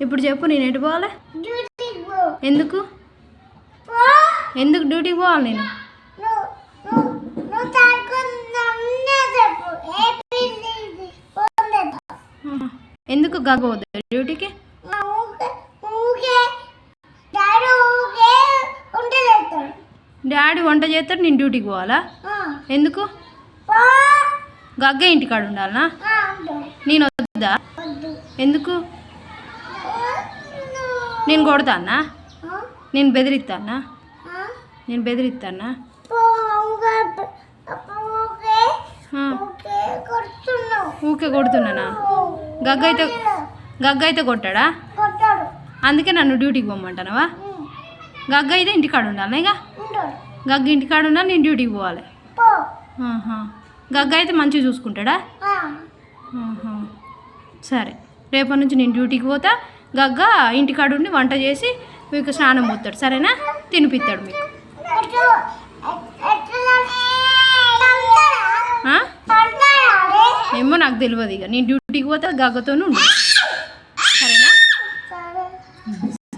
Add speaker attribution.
Speaker 1: ఇప్పుడు చెప్పు, నేను ఎటు పోవాలి? ఎందుకు ఎందుకు డ్యూటీకి పోవాలి నేను? ఎందుకు గగ్గవద్దు డ్యూటీకి? డాడీ వంట చేస్తాడు, నేను డ్యూటీకి పోవాలా? ఎందుకు? గగ్గ ఇంటికాడ ఉండాలనా? నేను వద్దా? ఎందుకు? నేను కొడతానా? నేను బెదిరిస్తానా? నేను బెదిరిస్తానా? ఊకే కొడుతున్నానా? గగ్గ అయితే కొట్టాడా? అందుకే నన్ను డ్యూటీకి పోమంటానవా? గగ్గ అయితే ఇంటికాడ ఉండాలి. ఇక గగ్గ ఇంటికాడ ఉండాలి, నేను డ్యూటీకి పోవాలి. గగ్గ అయితే మంచిగా చూసుకుంటాడా? సరే, రేపటి నుంచి నేను డ్యూటీకి పోతా. గగ్గ ఇంటికాడ ఉండి వంట చేసి మీకు స్నానం పోతాడు, సరేనా? తినిపిస్తాడు మీకు. ఏమో నాకు తెలియదు. ఇక నేను డ్యూటీకి పోతే గగ్గతోనే ఉండు.